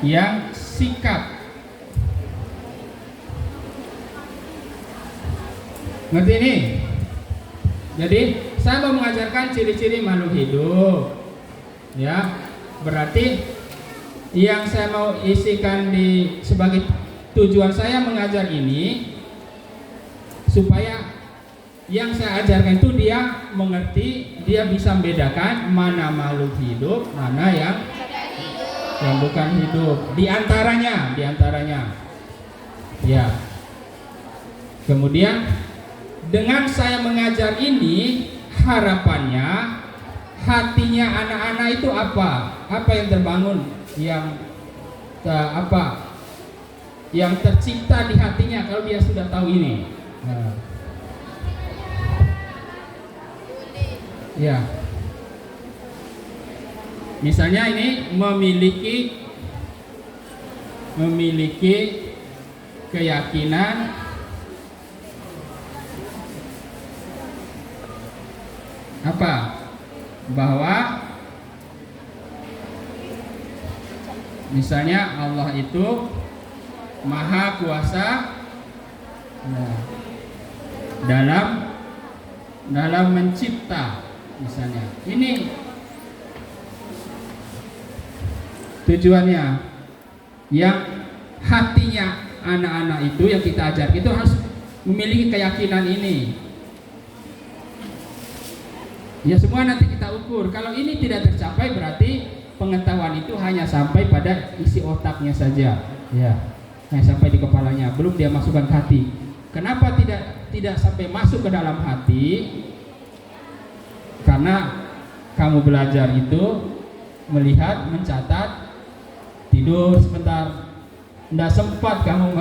yang sikap. Ngerti ini? Jadi saya mau mengajarkan ciri-ciri makhluk hidup. Ya, berarti yang saya mau isikan sebagai tujuan saya mengajar ini supaya yang saya ajarkan itu dia mengerti, dia bisa membedakan mana makhluk hidup, mana yang bukan hidup. Di antaranya. Ya. Kemudian dengan saya mengajar ini harapannya hatinya anak-anak itu apa? Apa yang terbangun, yang tercipta di hatinya kalau dia sudah tahu ini. Nah. Ya. Misalnya ini memiliki keyakinan apa? Bahwa misalnya Allah itu Maha Kuasa, nah, dalam mencipta, misalnya. Ini tujuannya, yang hatinya anak-anak itu yang kita ajar itu harus memiliki keyakinan ini. Ya semua nanti kita ukur. Kalau ini tidak tercapai berarti pengetahuan itu hanya sampai pada isi otaknya saja. Ya, hanya sampai di kepalanya, belum dia masukkan ke hati. Kenapa tidak sampai masuk ke dalam hati? Karena kamu belajar itu melihat, mencatat, tidur sebentar, tidak sempat kamu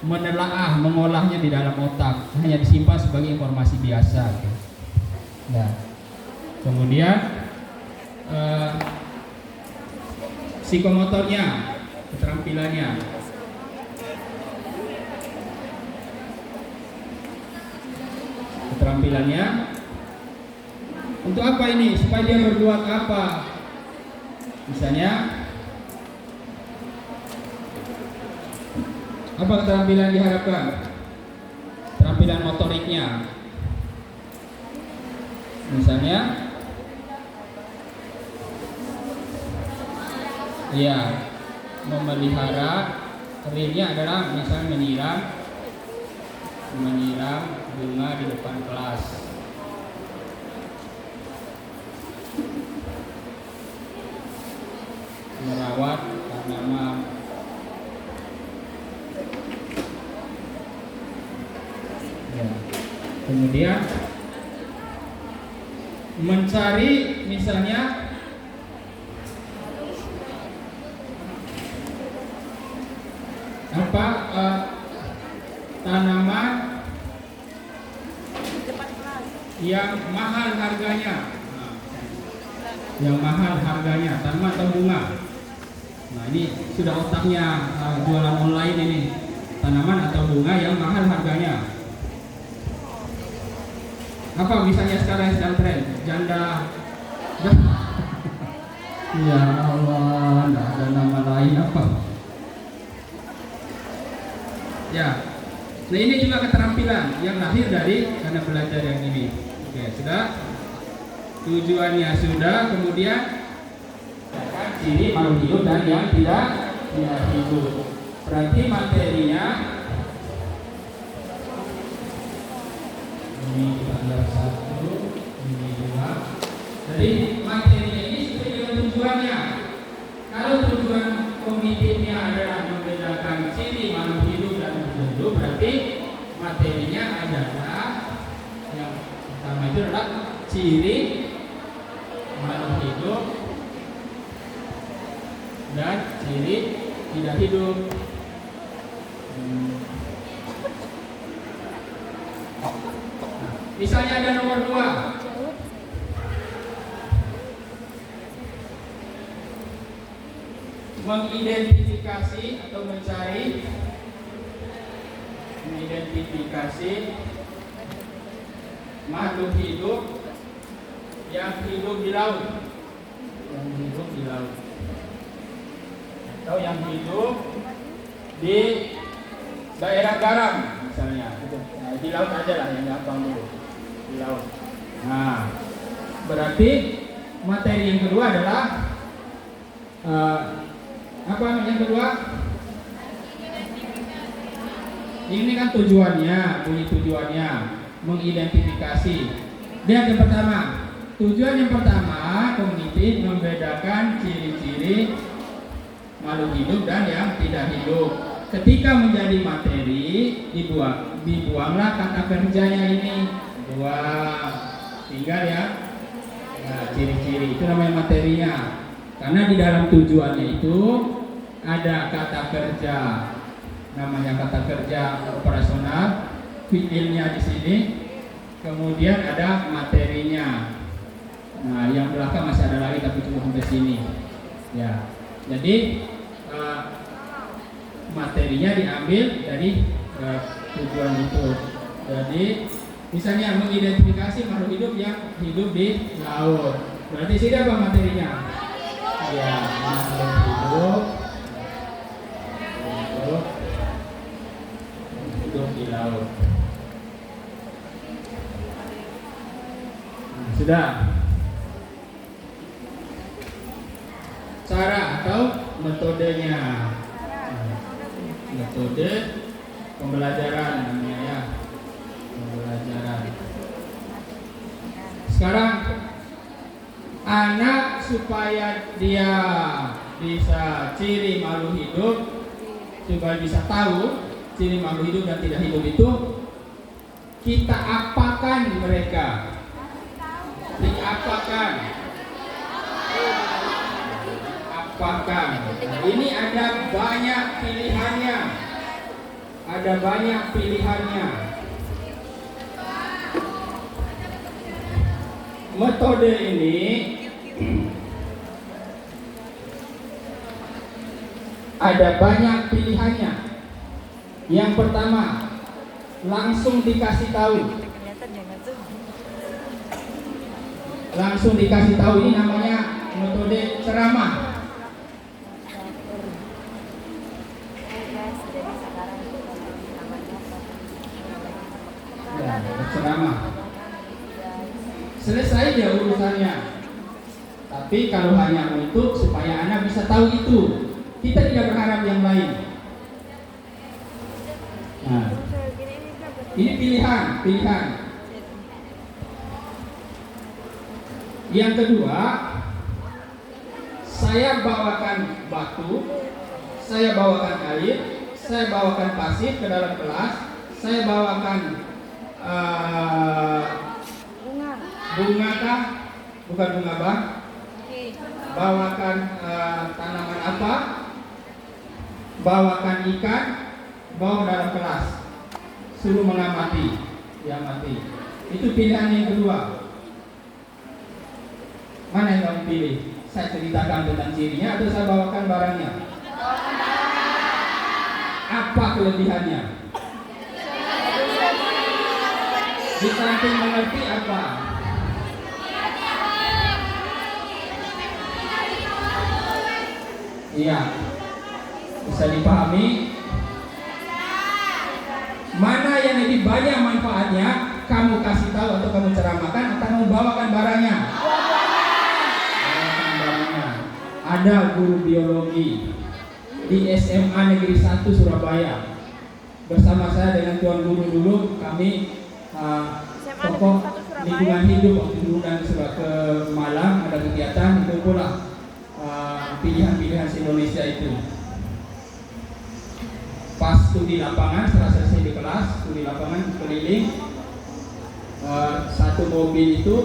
menelaah, mengolahnya di dalam otak, hanya disimpan sebagai informasi biasa. Nah, kemudian psikomotornya, keterampilannya. Keterampilannya untuk apa ini? Supaya dia berbuat apa? Misalnya apa keterampilan diharapkan? Keterampilan motoriknya. Misalnya ya, memelihara, realnya adalah misalnya menyiram bunga di depan kelas. Merawat tanaman. Ya. Kemudian mencari misalnya tanaman yang mahal harganya. Yang mahal harganya, tanaman atau bunga. Nah, ini sudah otaknya jualan online ini. Tanaman atau bunga yang mahal harganya. Apa misalnya sekarang yang sedang tren? Janda. Ya Allah, tidak ada nama lain apa? Ya. Nah, ini juga keterampilan yang lahir karena belajar yang ini. Oke, sudah. Tujuannya sudah, kemudian ciri makhluk hidup dan yang tidak hidup. Berarti materinya ini adalah 1, ini 2. Jadi materinya ini sesuai dengan tujuannya. Kalau tujuan kognitifnya adalah membedakan ciri makhluk hidup dan hidup, berarti materinya adalah yang pertama itu adalah ciri makhluk hidup dan ciri tidak hidup. Misalnya ada nomor 2, mengidentifikasi atau mengidentifikasi makhluk hidup yang hidup di laut. atau yang hidup di daerah garam misalnya. Nah, di laut aja lah yang gampang dulu, di laut. Nah, berarti materi yang kedua adalah apa yang kedua? Ini kan tujuannya, bunyi tujuannya mengidentifikasi. Lihat yang pertama. Tujuan yang pertama, kognitif membedakan ciri-ciri makhluk hidup dan yang tidak hidup. Ketika menjadi materi, dibuanglah kata kerjanya ini. Buang. Tinggal ya. Nah, ciri-ciri itu namanya materinya. Karena di dalam tujuannya itu ada kata kerja. Namanya kata kerja operasional, fiilnya di sini. Kemudian ada materinya. Nah, yang belakang masih ada lagi tapi cuma sampai sini. Ya. Jadi materinya diambil dari tujuan itu. Jadi misalnya mengidentifikasi makhluk hidup yang hidup di laut. Berarti sini apa materinya? Ya, makhluk hidup di laut. Nah, sudah. Cara atau metodenya. Metode pembelajaran namanya ya. Pembelajaran. Sekarang anak supaya dia bisa ciri makhluk hidup, supaya bisa tahu ciri makhluk hidup dan tidak hidup itu, kita apakan mereka? Diapakan? Apakan? Ini ada banyak pilihannya. Ada banyak pilihannya. Metode ini ada banyak pilihannya. Yang pertama, langsung dikasih tahu. Langsung dikasih tahu, ini namanya metode ceramah. Ya, ceramah. Selesai dia urusannya. Tapi kalau hanya untuk supaya anak bisa tahu itu, kita tidak berharap yang lain. Nah, ini pilihan. Yang kedua, saya bawakan batu, saya bawakan air, saya bawakan pasir ke dalam kelas, saya bawakan bunga kah? Bukan bunga bang. Bawakan tanaman apa? Bawakan ikan, bawa dalam kelas, suruh mengamati, diamati. Itu pilihan yang kedua. Mana yang kamu pilih? Saya ceritakan tentang cirinya atau saya bawakan barangnya? Apa kelebihannya? Di samping mengerti apa? Iya, bisa dipahami. Mana yang lebih banyak manfaatnya? Kamu kasih tahu atau kamu ceramahkan atau kamu bawakan barangnya? Bawakan barangnya. Ada guru biologi di SMA Negeri 1 Surabaya. Bersama saya dengan tuan guru dulu, kami tokoh lingkungan hidup waktu diundang ke Malang, ada kegiatan itu pula pilihan-pilihan Indonesia itu. Pas studi lapangan, setelah selesai di kelas, studi lapangan keliling, satu mobil itu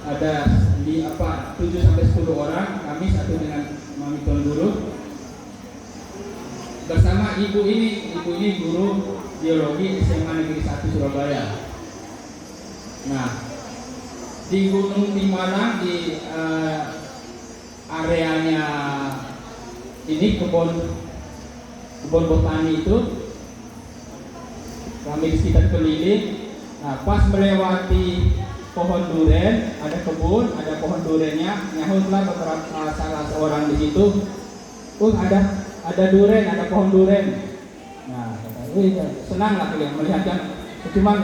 ada di 7-10 orang, kami satu dengan mami tuan guru bersama ibu ini guru biologi SMA Negeri 1 Surabaya. Nah, di Gunung di Malang, di areanya ini kebun botani itu, kami di sekitar keliling. Nah, pas melewati pohon duren, ada kebun, ada pohon durennya, nyahutlah beberapa salah seorang di situ, Ada duren, ada pohon duren. Nah, senang lah kalian melihatnya. Cuman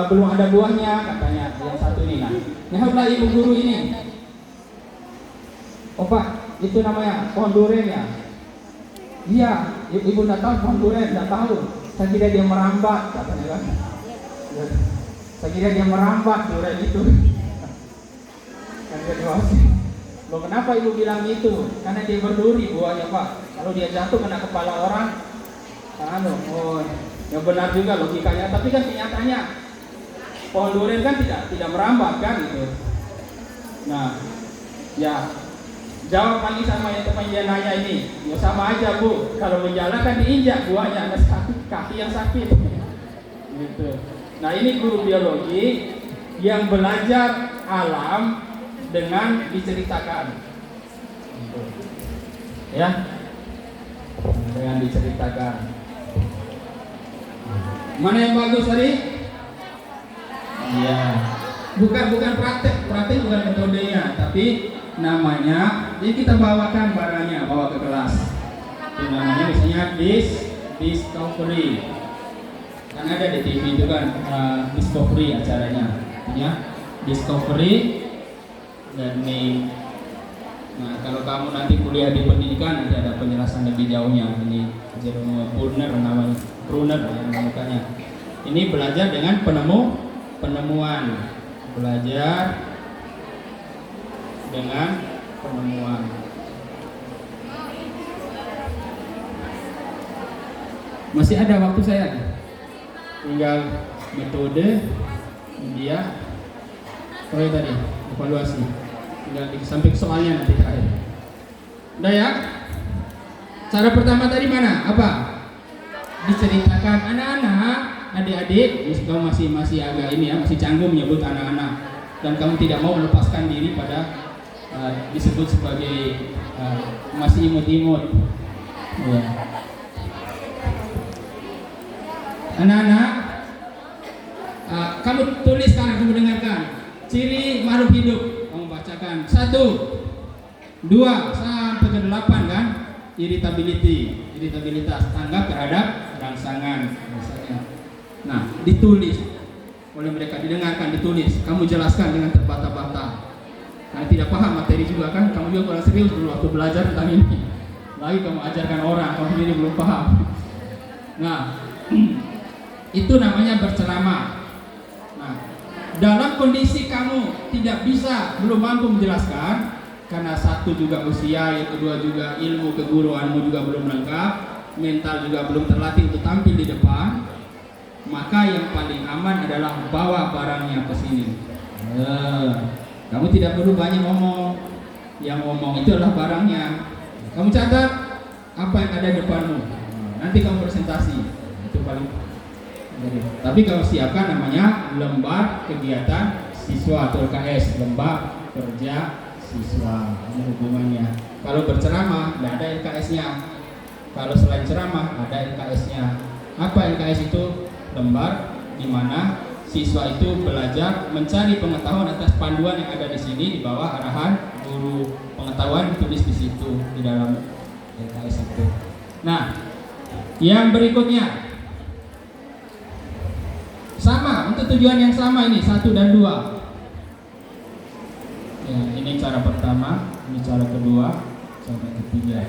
belum ada buahnya katanya yang satu ini. Nah, ibu guru ini. Oh Pak, itu namanya pohon duren ya? Iya, ibu nggak tahu pohon duren, nggak tahu. Saya kira dia merambat, katanya kan. Saya kira dia merambat duren itu. Loh, kenapa ibu bilang itu? Karena dia berduri buahnya Pak. Kalau dia jatuh kena kepala orang, ya benar juga logikanya. Tapi kan kenyataannya pohon durian kan tidak merambat kan gitu. Nah, ya jawab lagi sama yang teman dia nanya ini. Ya sama aja Bu. Kalau menjalan kan diinjak buahnya, ada kaki yang sakit. Gitu. Nah ini guru biologi yang belajar alam dengan diceritakan, ya, dengan diceritakan. Mana yang bagus tadi? Iya, bukan praktek bukan metodenya, tapi namanya. Jadi kita bawakan barangnya, bawa ke kelas. Itu namanya misalnya discovery. Kan ada di TV itu kan discovery acaranya, ya, discovery. Dan ini, nah kalau kamu nanti kuliah di pendidikan nanti ada penjelasan lebih jauhnya. Ini Brunner namanya, yang namanya. Ini belajar dengan penemuan, belajar dengan penemuan. Masih ada waktu saya, tinggal metode dia. Tadi evaluasi. Sampai soalnya nanti terakhir. Udah ya? Cara pertama tadi mana? Apa? Diceritakan anak-anak, adik-adik, kamu masih agak ini ya, masih canggung menyebut anak-anak dan kamu tidak mau melepaskan diri pada disebut sebagai masih imut-imut. Ya. Anak-anak, kamu tulis sekarang, kamu dengarkan. Ciri makhluk hidup, kamu bacakan 1, 2 sampai ke 8 kan? Iritabilitas, tanggap terhadap rangsangan misalnya. Nah, ditulis oleh mereka, didengarkan, ditulis. Kamu jelaskan dengan terbata-bata. Karena tidak paham materi juga kan? Kamu juga kurang serius dulu waktu belajar tentang ini. Lagi kamu ajarkan orang, kamu sendiri belum paham. Nah, itu namanya berceramah. Dalam kondisi kamu tidak bisa, belum mampu menjelaskan, karena satu juga usia, yang kedua juga ilmu keguruanmu juga belum lengkap, mental juga belum terlatih untuk tampil di depan, maka yang paling aman adalah bawa barangnya ke sini. Kamu tidak perlu banyak ngomong, yang ngomong itu adalah barangnya. Kamu catat apa yang ada di depanmu, nanti kamu presentasi, itu paling. Tapi kalau siapkan namanya lembar kegiatan siswa atau LKS, lembar kerja siswa, ini hubungannya. Kalau berceramah tidak ada LKS-nya. Kalau selain ceramah ada LKS-nya. Apa LKS itu? Lembar di mana siswa itu belajar mencari pengetahuan atas panduan yang ada di sini di bawah arahan guru. Pengetahuan ditulis di situ di dalam LKS itu. Nah, yang berikutnya sama, untuk tujuan yang sama ini 1 dan 2. Ya, ini cara pertama, ini cara kedua, cara ketiga.